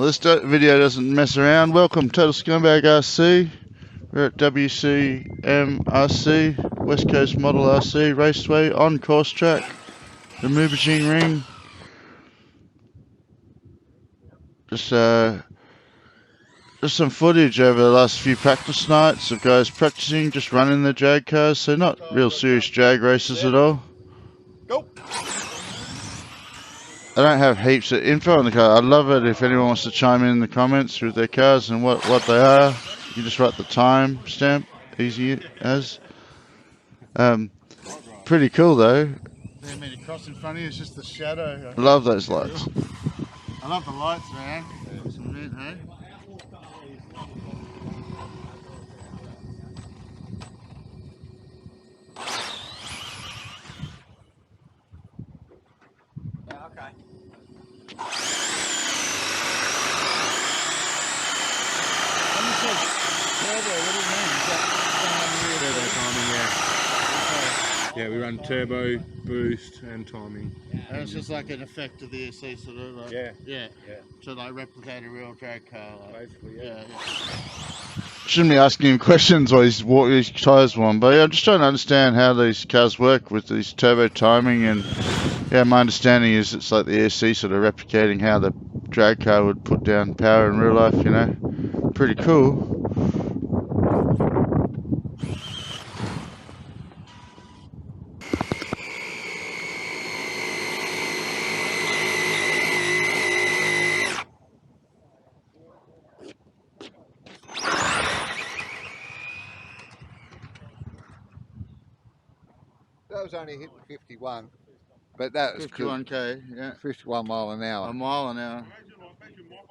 Well, this video doesn't mess around. Welcome, Total Scumbag RC. We're at WCM RC, West Coast Model RC Raceway on course track, the Mubajing Ring. Just some footage over the last few practice nights of guys practicing, just running their drag cars. So not real serious drag races at all. Go. I don't have heaps of info on the car. I'd love it if anyone wants to chime in the comments with their cars and what they are. You just write the time stamp, easy as. Pretty cool though. Didn't mean to cross in front of you, it's just the shadow. I love those lights. I love the lights, man. Some mint, hey? Yeah, okay. When you said turbo, what do you mean? Is that Turbo timing, yeah. okay. Yeah, we run turbo, boost, and timing. And it's just like an effect of the EC sort of like, Yeah. Yeah. Yeah. To like replicate a real drag car. Like, Basically, yeah. Shouldn't be asking him questions while he's walking his tyres warm, but yeah, I'm just trying to understand how these cars work with these turbo timing. And yeah, my understanding is it's like the ESC sort of replicating how the drag car would put down power in real life, you know. Pretty cool. That was only hitting 51, but that was 51k, yeah. 51 mile an hour. A mile an hour.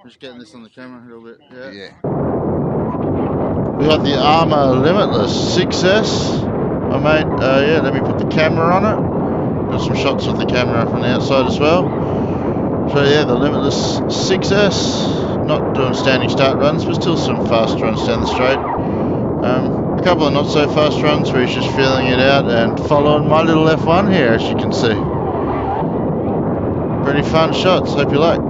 Just getting this on the camera a little bit, yeah. Yeah. We got the Arrma Limitless 6S. Oh mate, yeah, let me put the camera on it. Got some shots with the camera from the outside as well. So yeah, the Limitless 6S. Not doing standing start runs, but still some fast runs down the straight. A couple of not so fast runs where he's just feeling it out and following my little F1 here, as you can see. Pretty fun shots, hope you like.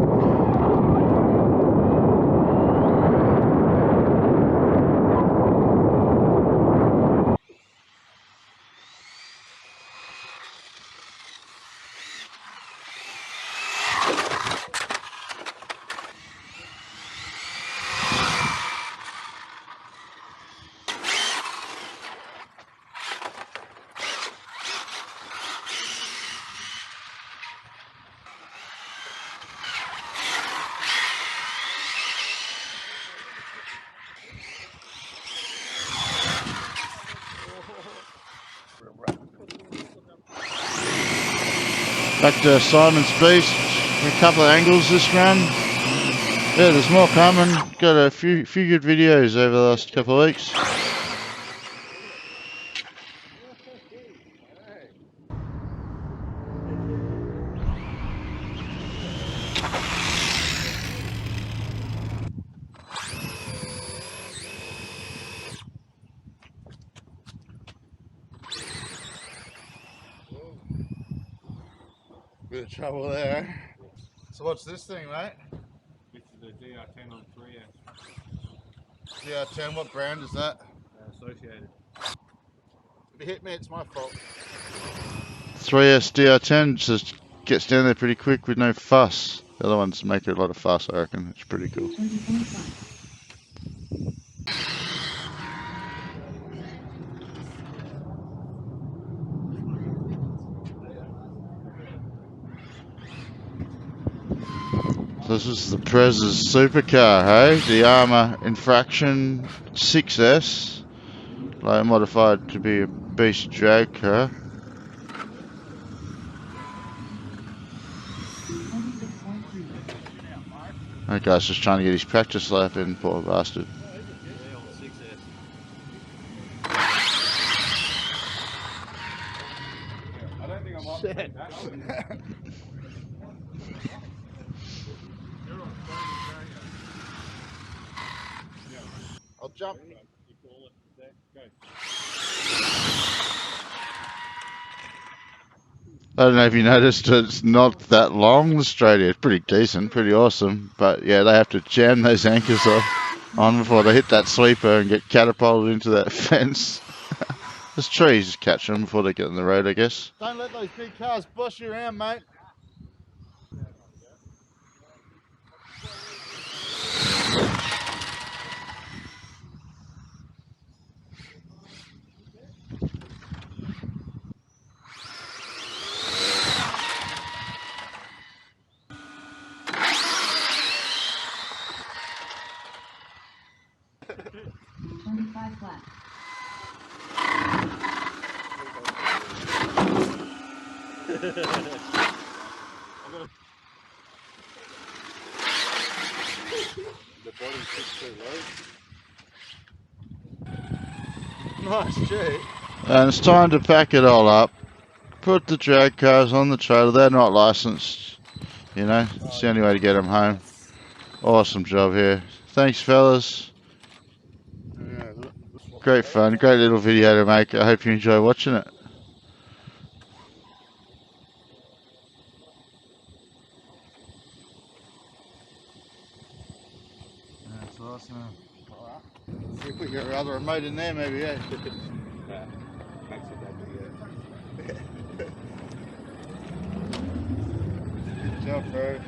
Back to Simon's Beast. A couple of angles this run. Yeah, there's more coming. Got a few good videos over the last couple of weeks. Bit of trouble there. So what's this thing, mate? This is the DR10 on 3S. DR10, what brand is that? Associated. If you hit me, it's my fault. 3S DR10 just gets down there pretty quick with no fuss. The other ones make a lot of fuss, I reckon. It's pretty cool. So this is the Prez's supercar, hey? The Arrma Infraction 6S. Like modified to be a beast drag car. That guy's just trying to get his practice lap in, poor bastard. I don't think I might take that. I'll jump. I don't know if you noticed, it's not that long, the straight edge. Pretty decent, pretty awesome. But yeah, they have to jam those anchors on before they hit that sweeper and get catapulted into that fence. There's trees, just catch them before they get on the road, I guess. Don't let those big cars boss you around, mate. The bottom sits too low. Nice G. And it's time to pack it all up. Put the drag cars on the trailer. They're not licensed, you know. It's the only way to get them home. Awesome job here. Thanks, fellas. Yeah, Great fun. Great little video to make. I hope you enjoy watching it. That's awesome. If you put your other remote in there, maybe, yeah. yeah. Makes it that big, yeah. Good job, bro.